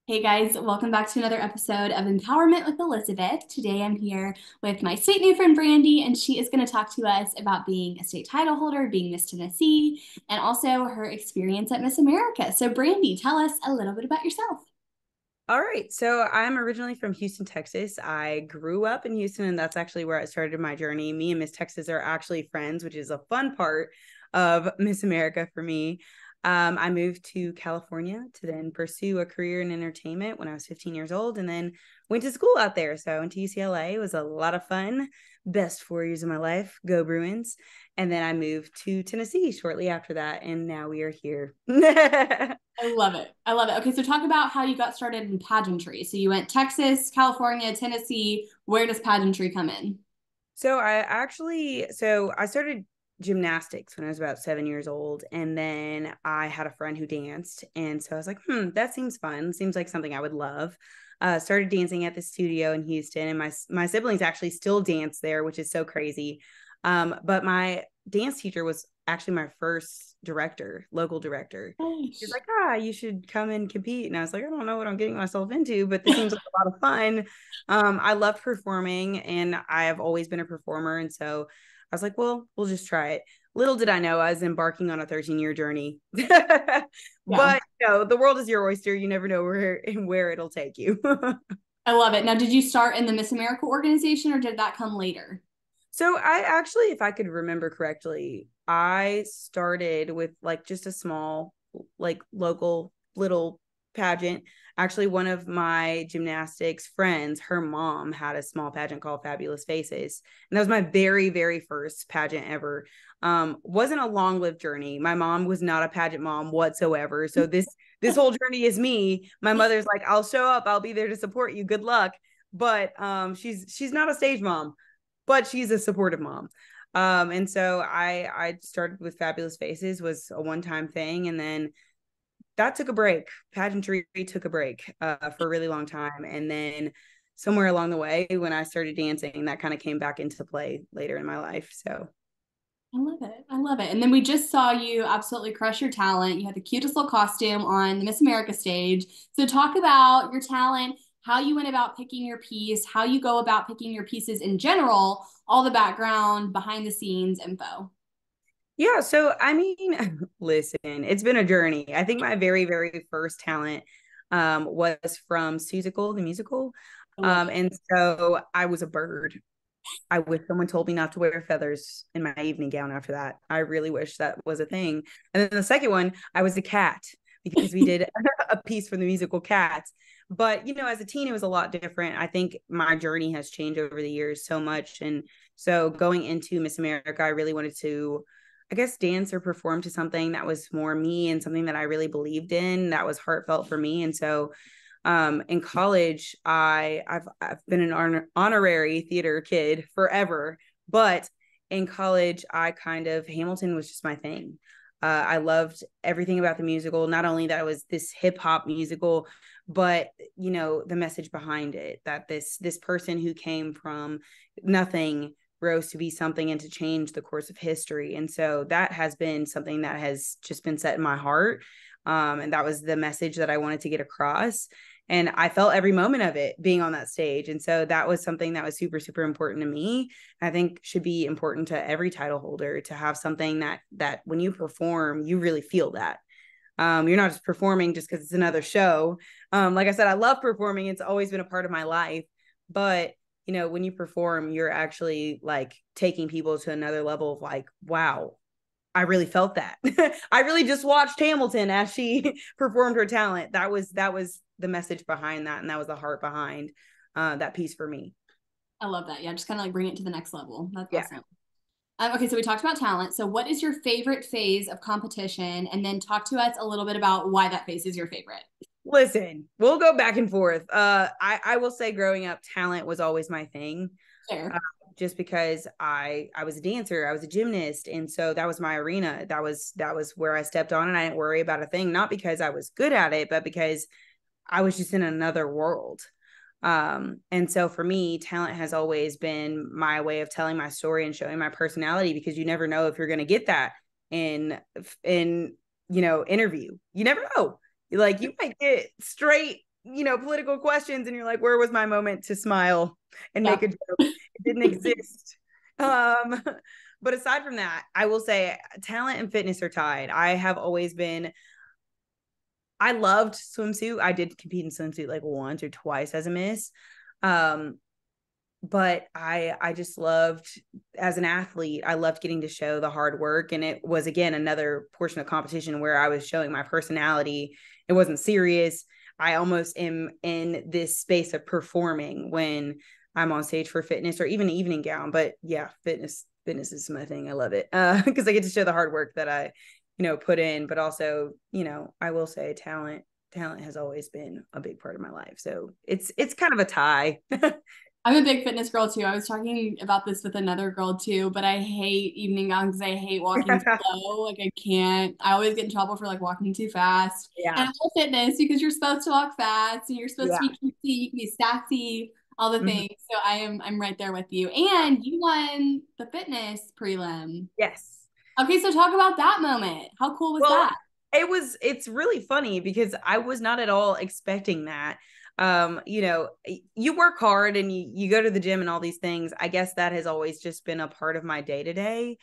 Hey guys, welcome back to another episode of Empowerment with Elizabeth. Today I'm here with my sweet new friend Brandy, and she is going to talk to us about being a state title holder, being Miss Tennessee, and also her experience at Miss America. So, Brandy, tell us a little bit about yourself. All right. So I'm originally from Houston, Texas. I grew up in Houston, and that's actually where I started my journey. Me and Miss Texas are actually friends, which is a fun part of Miss America for me. I moved to California to then pursue a career in entertainment when I was 15 years old, and then went to school out there. So I went to UCLA. It was a lot of fun. Best 4 years of my life. Go Bruins. And then I moved to Tennessee shortly after that, and now we are here. I love it. I love it. Okay, so talk about how you got started in pageantry. So you went Texas, California, Tennessee. Where does pageantry come in? So I started gymnastics when I was about 7 years old. And then I had a friend who danced. And so I was like, that seems fun. Seems like something I would love. Started dancing at the studio in Houston. And my siblings actually still dance there, which is so crazy. But my dance teacher was actually my first director, local director. He's Gosh. like, you should come and compete. And I was like, I don't know what I'm getting myself into, but this seems like a lot of fun. I loved performing, and I have always been a performer. And so I was like, well, we'll just try it. Little did I know I was embarking on a 13-year journey. Yeah, But the world is your oyster. You never know where it'll take you. I love it. Now, did you start in the Miss America organization or did that come later? So I actually, if I could remember correctly, I started with like just a small, like local little pageant. Actually, one of my gymnastics friends, her mom had a small pageant called Fabulous Faces. And that was my very, very first pageant ever. Wasn't a long-lived journey. My mom was not a pageant mom whatsoever. So this whole journey is me. My mother's like, I'll show up, I'll be there to support you. Good luck. But she's not a stage mom, but she's a supportive mom. And so I started with Fabulous Faces, was a one-time thing, and then that took a break. Pageantry took a break for a really long time, and then somewhere along the way, when I started dancing, that kind of came back into play later in my life. So I love it. I love it. And then we just saw you absolutely crush your talent. You had the cutest little costume on the Miss America stage. So talk about your talent, how you went about picking your piece, how you go about picking your pieces in general, all the background, behind the scenes info. yeah, so I mean, listen, it's been a journey. I think my very, very first talent was from Seussical, the musical. I love it. And so I was a bird. I wish someone told me not to wear feathers in my evening gown after that. I really wish that was a thing. And then the second one, I was a cat because we did a piece for the musical Cats. But, as a teen, it was a lot different. I think my journey has changed over the years so much. And so going into Miss America, I really wanted to, I guess, dance or perform to something that was more me and something that I really believed in, that was heartfelt for me. And so in college, I've been an honorary theater kid forever, but in college, I kind of Hamilton was just my thing. I loved everything about the musical. Not only that it was this hip hop musical, but the message behind it, that this person who came from nothing rose to be something and to change the course of history. And so that has been something that has just been set in my heart. And that was the message that I wanted to get across, and I felt every moment of it being on that stage. And so that was something that was super, super important to me. I think should be important to every title holder, to have something that when you perform, you really feel that. You're not just performing just because it's another show. Like I said, I love performing. It's always been a part of my life. But when you perform, you're actually like taking people to another level of like, wow, I really felt that. I really just watched Hamilton as she performed her talent. That was the message behind that, and that was the heart behind that piece for me. I love that. Yeah, just kind of like bring it to the next level. That's Yeah. awesome. Okay, so we talked about talent. So, what is your favorite phase of competition? And then talk to us a little bit about why that phase is your favorite. Listen, we'll go back and forth. I will say, growing up, talent was always my thing. Sure. Uh, just because I was a dancer, I was a gymnast, and so that was my arena. That was where I stepped on, and I didn't worry about a thing. Not because I was good at it, but because I was just in another world. And so for me, talent has always been my way of telling my story and showing my personality, because you never know if you're going to get that in interview. You never know. Like, you might get straight political questions, and you're like, where was my moment to smile and make a joke? It didn't exist. But aside from that, I will say talent and fitness are tied. I loved swimsuit. I did compete in swimsuit like once or twice as a miss. But I just loved, as an athlete, I loved getting to show the hard work. And it was, again, another portion of competition where I was showing my personality. It wasn't serious. I almost am in this space of performing when I'm on stage for fitness or even evening gown. But yeah, fitness is my thing. I love it because I get to show the hard work that I, put in. But also, I will say talent has always been a big part of my life. So it's kind of a tie. I'm a big fitness girl too. I was talking about this with another girl too, but I hate evening gowns because I hate walking slow. Like I can't. I always get in trouble for like walking too fast. Yeah. And I love fitness because you're supposed to walk fast and you're supposed to be cutesy, you can be sassy, all the things. So I'm right there with you. And you won the fitness prelim. Yes. Okay, so talk about that moment. How cool was that? It's really funny because I was not at all expecting that. You work hard and you go to the gym and all these things. I guess that has always just been a part of my day to day.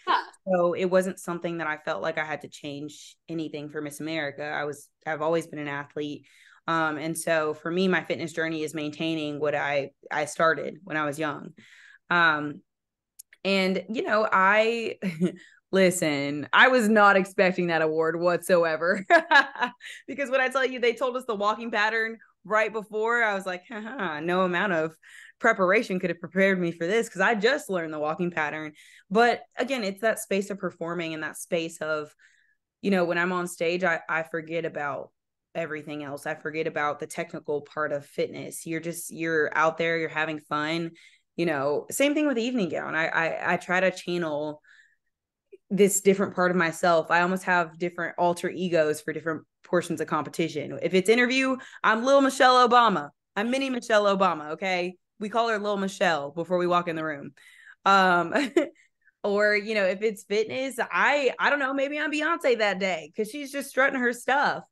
So it wasn't something that I felt like I had to change anything for Miss America. I've always been an athlete. And so for me, my fitness journey is maintaining what I started when I was young. And I listen, I was not expecting that award whatsoever. Because when I tell you, they told us the walking pattern right before, I was like, no amount of preparation could have prepared me for this because I just learned the walking pattern. But again, it's that space of performing and that space of, when I'm on stage, I forget about everything else. I forget about the technical part of fitness. You're out there, you're having fun. Same thing with the evening gown. I try to channel this different part of myself. I almost have different alter egos for different portions of competition. If it's interview, I'm Lil Michelle Obama. I'm mini Michelle Obama. Okay. We call her Lil Michelle before we walk in the room. Or, if it's fitness, I don't know, maybe I'm Beyonce that day because she's just strutting her stuff.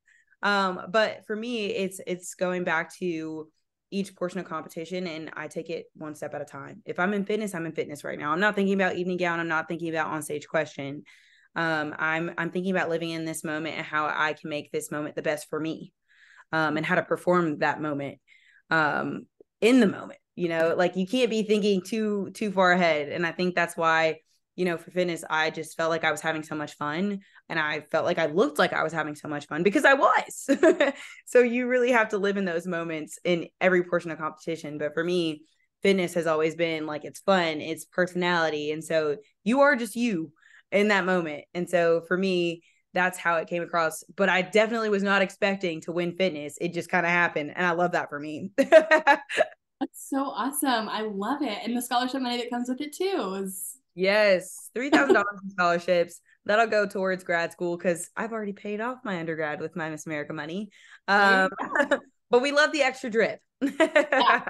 But for me, it's going back to each portion of competition and I take it one step at a time. If I'm in fitness right now. I'm not thinking about evening gown. I'm not thinking about on stage question. I'm thinking about living in this moment and how I can make this moment the best for me. And how to perform that moment in the moment. Like you can't be thinking too far ahead. And I think that's why, for fitness, I just felt like I was having so much fun and I felt like I looked like I was having so much fun because I was. So you really have to live in those moments in every portion of competition. But for me, fitness has always been like, it's fun, it's personality. And so you are just you in that moment. And so for me, that's how it came across. But I definitely was not expecting to win fitness. It just kind of happened. And I love that for me. That's so awesome. I love it. And the scholarship money that comes with it too is yes, $3,000 in scholarships. That'll go towards grad school because I've already paid off my undergrad with my Miss America money. But we love the extra drip. Yeah,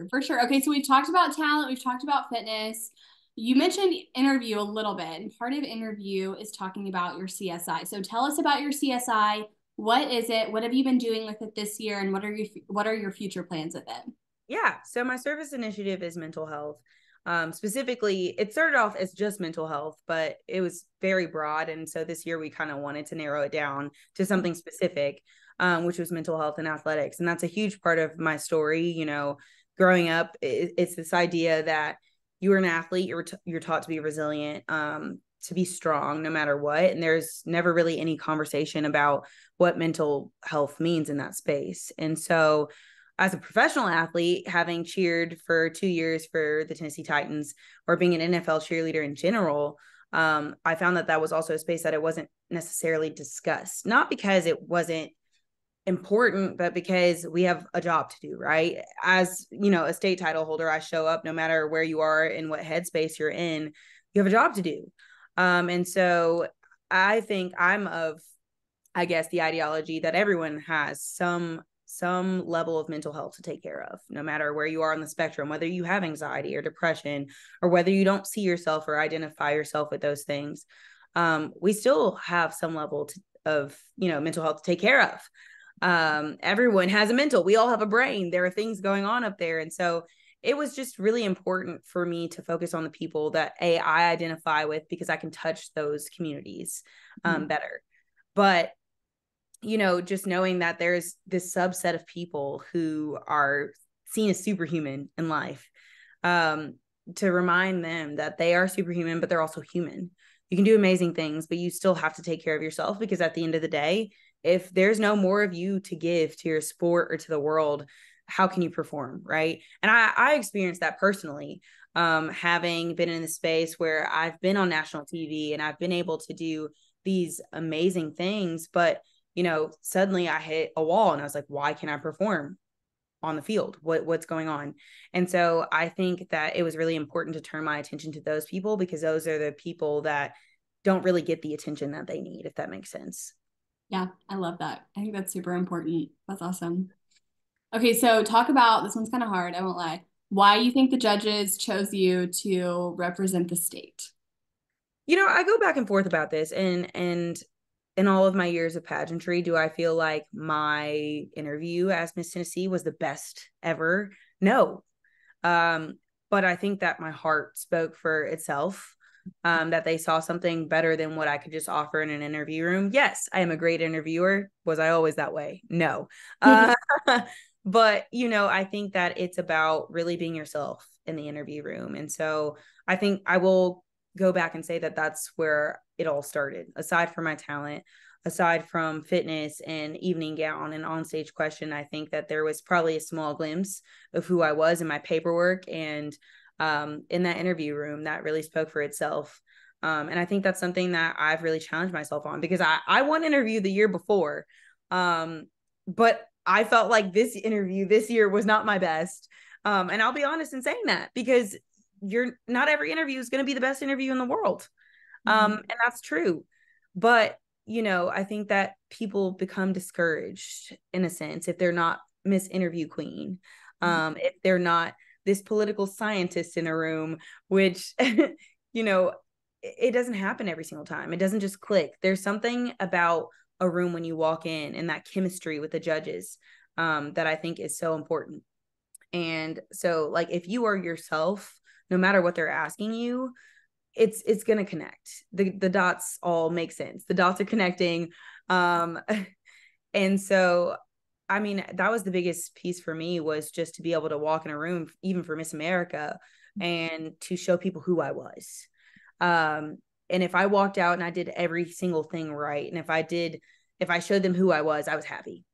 for sure. Okay, so we've talked about talent, we've talked about fitness. You mentioned interview a little bit, and part of interview is talking about your CSI. So tell us about your CSI. What is it? What have you been doing with it this year, and what are your future plans with it? Yeah, so my service initiative is mental health. Specifically, it started off as just mental health, but it was very broad. And so this year we kind of wanted to narrow it down to something specific, which was mental health and athletics. And that's a huge part of my story. Growing up, it's this idea that you are an athlete, you're taught to be resilient, to be strong no matter what. And there's never really any conversation about what mental health means in that space. And so as a professional athlete, having cheered for 2 years for the Tennessee Titans or being an NFL cheerleader in general, I found that was also a space that it wasn't necessarily discussed, not because it wasn't important, but because we have a job to do, right? As, a state title holder, I show up no matter where you are and what headspace you're in, you have a job to do. And so I think I'm of, I guess, the ideology that everyone has some level of mental health to take care of, no matter where you are on the spectrum, whether you have anxiety or depression, or whether you don't see yourself or identify yourself with those things. We still have some level of mental health to take care of. Everyone has a mental, we all have a brain, there are things going on up there. And so it was just really important for me to focus on the people that I identify with, because I can touch those communities better. But just knowing that there's this subset of people who are seen as superhuman in life, to remind them that they are superhuman, but they're also human. You can do amazing things, but you still have to take care of yourself, because at the end of the day, if there's no more of you to give to your sport or to the world, how can you perform, right? And I experienced that personally, having been in the space where I've been on national TV and I've been able to do these amazing things, but suddenly I hit a wall and I was like, why can't I perform on the field? What's going on? And so I think that it was really important to turn my attention to those people, because those are the people that don't really get the attention that they need, if that makes sense. Yeah, I love that. I think that's super important. That's awesome. Okay, so talk about, this one's kind of hard, I won't lie. Why you think the judges chose you to represent the state? I go back and forth about this, and in all of my years of pageantry, do I feel like my interview as Miss Tennessee was the best ever? No. But I think that my heart spoke for itself, that they saw something better than what I could just offer in an interview room. Yes, I am a great interviewer. Was I always that way? No. But, I think that it's about really being yourself in the interview room. And so I think I will go back and say that that's where it all started. Aside from my talent, aside from fitness and evening gown and onstage question, I think that there was probably a small glimpse of who I was in my paperwork and in that interview room that really spoke for itself. And I think that's something that I've really challenged myself on, because I won interview the year before. But I felt like this interview this year was not my best. And I'll be honest in saying that, because not every interview is going to be the best interview in the world. And that's true. But, I think that people become discouraged in a sense if they're not Miss Interview Queen, if they're not this political scientist in a room, which, it doesn't happen every single time. It doesn't just click. There's something about a room when you walk in and that chemistry with the judges that I think is so important. And so, like, if you are yourself, no matter what they're asking you, it's going to connect. The dots all make sense. The dots are connecting. And so, I mean, that was the biggest piece for me, was just to be able to walk in a room, even for Miss America, and to show people who I was. And if I walked out and I did every single thing right, and if I showed them who I was happy.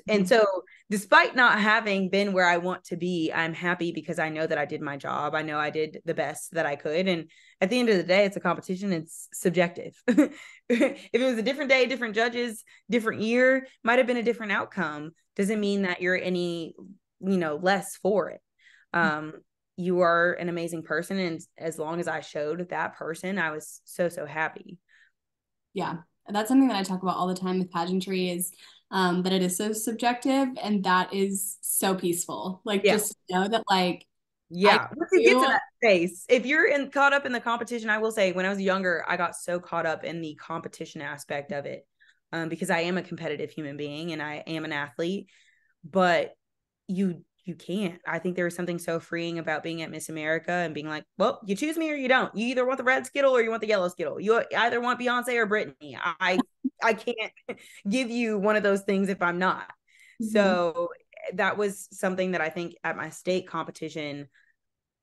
And so, despite not having been where I want to be, I'm happy, because I know that I did my job. I know I did the best that I could. And at the end of the day, it's a competition. It's subjective. If it was a different day, different judges, different year, might have been a different outcome. Doesn't mean that you're any, less for it. You are an amazing person. And as long as I showed that person, I was so, so happy. Yeah, that's something that I talk about all the time with pageantry, is that it is so subjective, and that is so peaceful. Like, just know that, like, yeah, once you get to that space, if you're caught up in the competition, I will say, when I was younger, I got so caught up in the competition aspect of it, because I am a competitive human being and I am an athlete, but you can't. I think there was something so freeing about being at Miss America and being like, well, you choose me or you don't. You either want the red Skittle or you want the yellow Skittle. You either want Beyonce or Britney. I can't give you one of those things if I'm not. So that was something that I think at my state competition,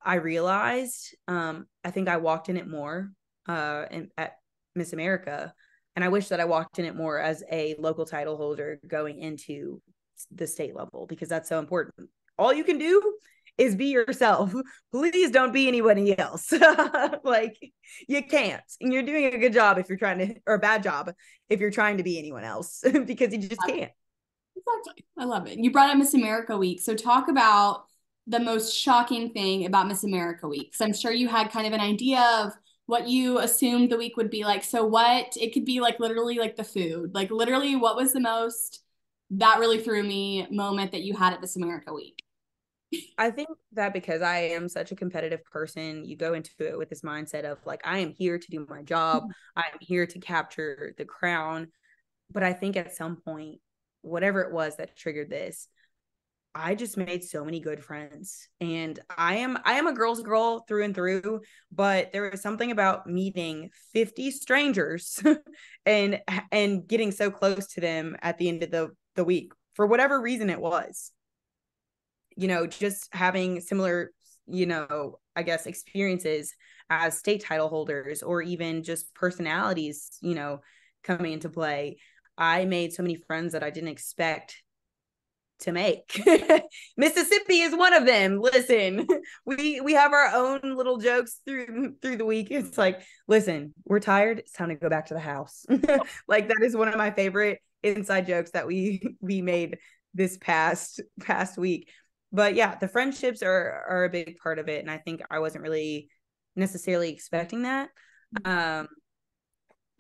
I realized. I think I walked in it more at Miss America. And I wish that I walked in it more as a local title holder going into the state level, because that's so important. All you can do is be yourself. Please don't be anybody else. Like, you can't. And you're doing a good job if you're trying to, or a bad job if you're trying to be anyone else, because you just can't. Exactly. I love it. You brought up Miss America Week. So talk about the most shocking thing about Miss America Week. So I'm sure you had kind of an idea of what you assumed the week would be like. So what, it could be like literally like the food, like literally what was the most, that really threw me moment that you had at Miss America Week? I think that because I am such a competitive person, you go into it with this mindset of like, I am here to do my job. I'm here to capture the crown. But I think at some point whatever it was that triggered this, I just made so many good friends. And I am a girl's girl through and through, but there was something about meeting 50 strangers and getting so close to them at the end of the week for whatever reason it was. Just having similar, I guess experiences as state title holders, or even just personalities, coming into play. I made so many friends that I didn't expect to make. Mississippi is one of them. Listen, we have our own little jokes through the week. It's like, listen, we're tired. It's time to go back to the house. Like, that is one of my favorite inside jokes that we made this past week. But yeah, the friendships are a big part of it, and I think I wasn't really necessarily expecting that. I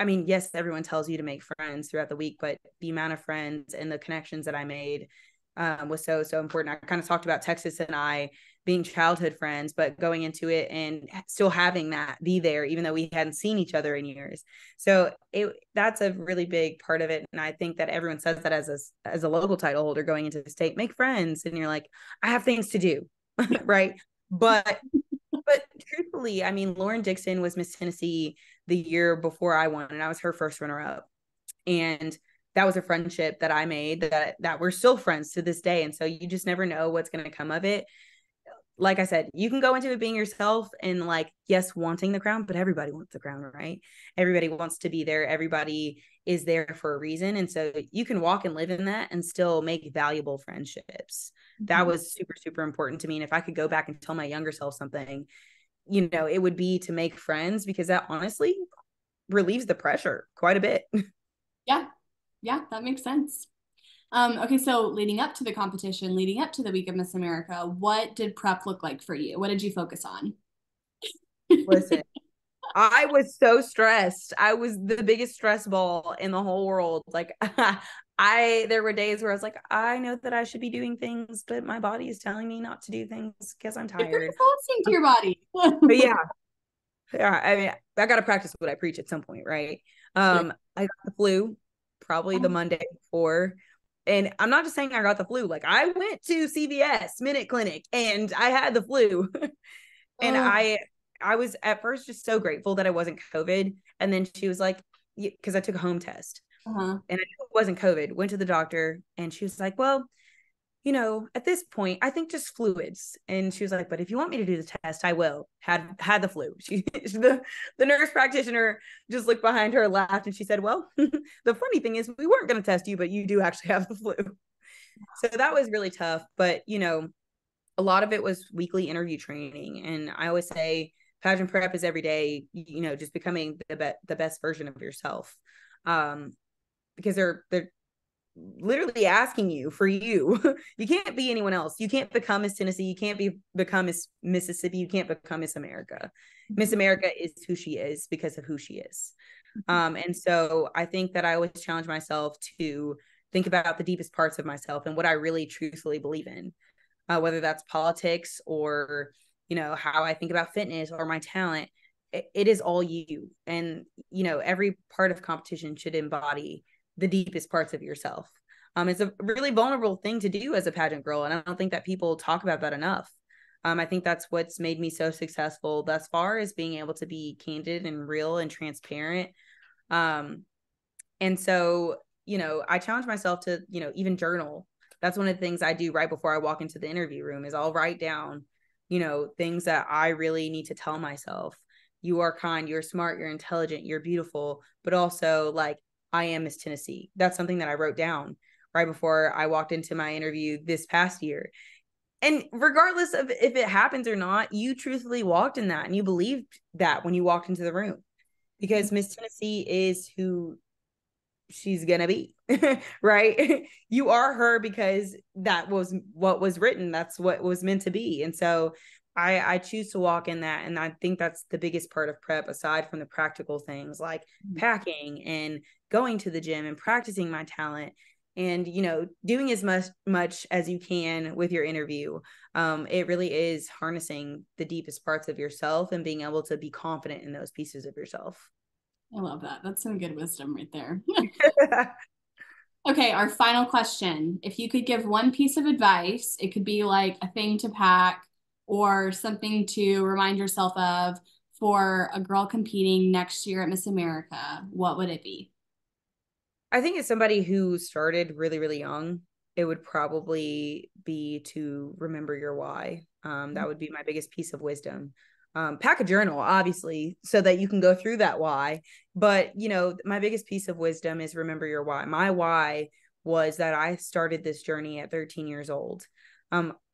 mean, yes, everyone tells you to make friends throughout the week, but the amount of friends and the connections that I made was so important. I kind of talked about Texas and I being childhood friends, but going into it and still having that be there, even though we hadn't seen each other in years. So that's a really big part of it. And I think that everyone says that as a local title holder going into the state, make friends. And you're like, I have things to do. Right. But truthfully, I mean, Lauren Dixon was Miss Tennessee the year before I won, and I was her first runner up. And that was a friendship that I made that we're still friends to this day. And so you just never know what's going to come of it. Like I said, you can go into it being yourself and, like, yes, wanting the crown, but everybody wants the crown, right? Everybody wants to be there. Everybody is there for a reason. And so you can walk and live in that and still make valuable friendships. That was super, super important to me. And if I could go back and tell my younger self something, it would be to make friends, because that honestly relieves the pressure quite a bit. Yeah, that makes sense. Okay, so leading up to the competition, leading up to the week of Miss America, what did prep look like for you? What did you focus on? Listen, I was so stressed. I was the biggest stress ball in the whole world. Like, there were days where I was like, I know that I should be doing things, but my body is telling me not to do things because I'm tired. Listening to your body. But yeah, I mean, I got to practice what I preach at some point, right? I got the flu probably the Monday before. And I'm not just saying I got the flu. Like, I went to CVS Minute Clinic and I had the flu. And I was at first just so grateful that I wasn't COVID. And then she was like, because I took a home test and I knew it wasn't COVID, went to the doctor and she was like, well, at this point, I think just fluids. And she was like, but if you want me to do the test, I will. Had the flu. The nurse practitioner just looked behind her, laughed, and she said, well, the funny thing is we weren't going to test you, but you do actually have the flu. So that was really tough. But, a lot of it was weekly interview training. And I always say pageant prep is every day, just becoming the best version of yourself. Because they're literally asking you for you. You can't be anyone else. You can't become Miss Tennessee. You can't become Miss Mississippi. You can't become Miss America. Miss America is who she is because of who she is. And so I think that I always challenge myself to think about the deepest parts of myself and what I really truthfully believe in, whether that's politics or, how I think about fitness or my talent. It is all you. And, every part of competition should embody the deepest parts of yourself. It's a really vulnerable thing to do as a pageant girl. And I don't think that people talk about that enough. I think that's what's made me so successful thus far, is being able to be candid and real and transparent. And so, I challenge myself to, even journal. That's one of the things I do right before I walk into the interview room, is I'll write down, things that I really need to tell myself. You are kind, you're smart, you're intelligent, you're beautiful, but also, like, I am Miss Tennessee. That's something that I wrote down right before I walked into my interview this past year. And regardless of if it happens or not, you truthfully walked in that and you believed that when you walked into the room, because Miss Tennessee is who she's gonna be. Right? You are her because that was what was written. That's what was meant to be. And so I choose to walk in that. And I think that's the biggest part of prep, aside from the practical things like packing and going to the gym and practicing my talent and, doing as much as you can with your interview. It really is harnessing the deepest parts of yourself and being able to be confident in those pieces of yourself. I love that. That's some good wisdom right there. Okay, our final question. If you could give one piece of advice, it could be like a thing to pack or something to remind yourself of for a girl competing next year at Miss America, what would it be? I think as somebody who started really, really young, it would probably be to remember your why. That would be my biggest piece of wisdom. Pack a journal, obviously, so that you can go through that why. But, my biggest piece of wisdom is remember your why. My why was that I started this journey at 13 years old.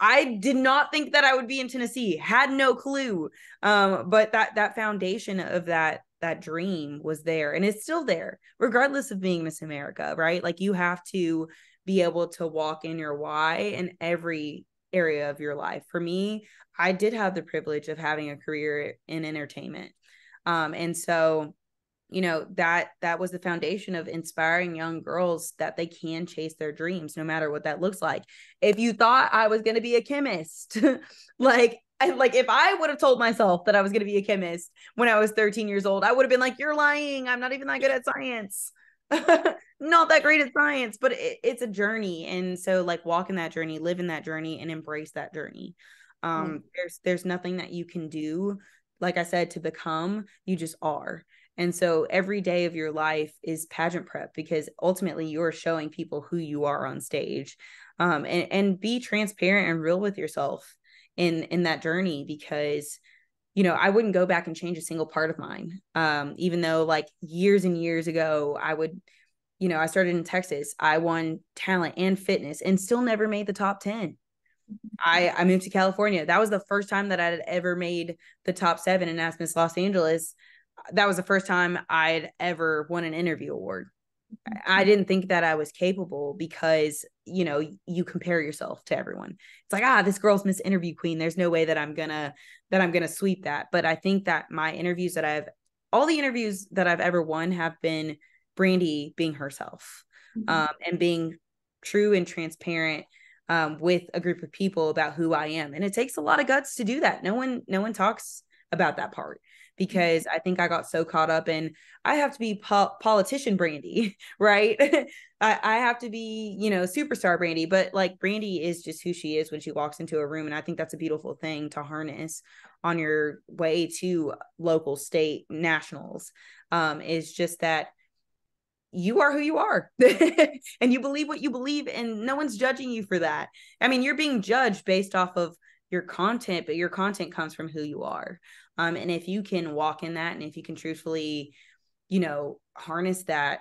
I did not think that I would be in Tennessee, had no clue. But that foundation of that dream was there, and it's still there regardless of being Miss America, right? Like, you have to be able to walk in your why in every area of your life. For me, I did have the privilege of having a career in entertainment. And so, that was the foundation of inspiring young girls that they can chase their dreams no matter what that looks like. If you thought I was going to be a chemist, like if I would have told myself that I was going to be a chemist when I was 13 years old, I would have been like, you're lying, I'm not even that good at science. Not that great at science, but it's a journey. And so, like, walk in that journey, live in that journey, and embrace that journey. There's nothing that you can do, like I said, to become. You just are. And so every day of your life is pageant prep, because ultimately you're showing people who you are on stage. And be transparent and real with yourself in that journey, because I wouldn't go back and change a single part of mine. Even though, like, years and years ago, I started in Texas. I won talent and fitness and still never made the top 10. I moved to California. That was the first time that I had ever made the top 7 in Ask Miss Los Angeles. That was the first time I'd ever won an interview award. I didn't think that I was capable, because, you compare yourself to everyone. It's like, this girl's Miss Interview Queen. There's no way that I'm gonna sweep that. But I think that all the interviews that I've ever won have been Brandy being herself, and being true and transparent, with a group of people about who I am. And it takes a lot of guts to do that. No one talks about that part, because I think I got so caught up in, I have to be politician Brandy, right? I have to be, superstar Brandy, but, like, Brandy is just who she is when she walks into a room. And I think that's a beautiful thing to harness on your way to local, state, nationals, is just that you are who you are and you believe what you believe, and no one's judging you for that. I mean, you're being judged based off of your content, but your content comes from who you are. And if you can walk in that, and if you can truthfully, harness that,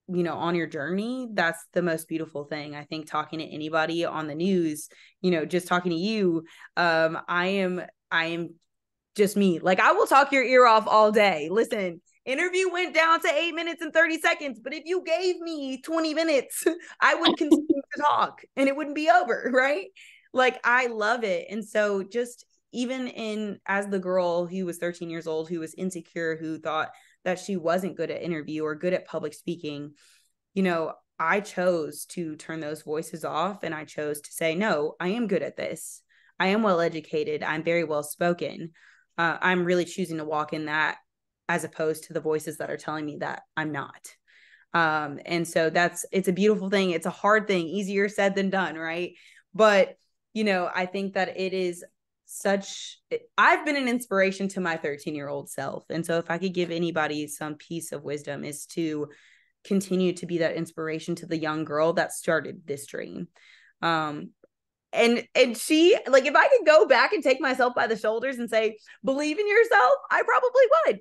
on your journey, that's the most beautiful thing. I think talking to anybody on the news, just talking to you, I am just me. Like, I will talk your ear off all day. Listen, interview went down to 8 minutes and 30 seconds, but if you gave me 20 minutes, I would continue to talk and it wouldn't be over, right? Like, I love it. And so, just even as the girl who was 13 years old, who was insecure, who thought that she wasn't good at interview or good at public speaking, I chose to turn those voices off, and I chose to say, no, I am good at this. I am well educated. I'm very well spoken. I'm really choosing to walk in that, as opposed to the voices that are telling me that I'm not. And so it's a beautiful thing. It's a hard thing, easier said than done, right? But, I think that it is I've been an inspiration to my 13-year-old self. And so if I could give anybody some piece of wisdom, is to continue to be that inspiration to the young girl that started this dream. And she, like, if I could go back and take myself by the shoulders and say, believe in yourself, I probably would.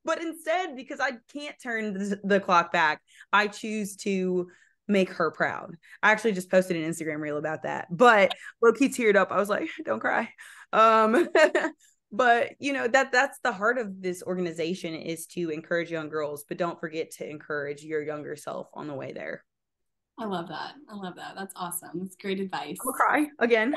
But instead, because I can't turn the clock back, I choose to make her proud. I actually just posted an Instagram reel about that, but low-key teared up. I was like, don't cry. But that's the heart of this organization, is to encourage young girls, but don't forget to encourage your younger self on the way there. I love that. I love that. That's awesome. That's great advice. I'm gonna cry again.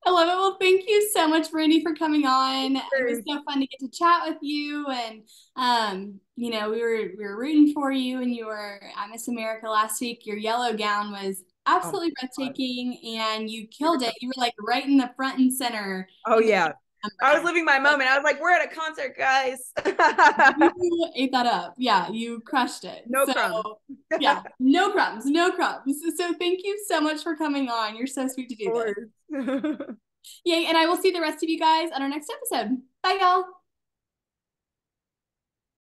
I love it. Well, thank you so much, Brandy, for coming on. It was so fun to get to chat with you, and we were rooting for you, and you were at Miss America last week. Your yellow gown was absolutely breathtaking, and you killed it. You were like right in the front and center. Oh yeah. I was living my moment. I was like, we're at a concert, guys. You ate that up. Yeah, you crushed it. No So crumbs. yeah, no crumbs, no crumbs. So thank you so much for coming on. You're so sweet to do this. Yay, and I will see the rest of you guys on our next episode. Bye, y'all.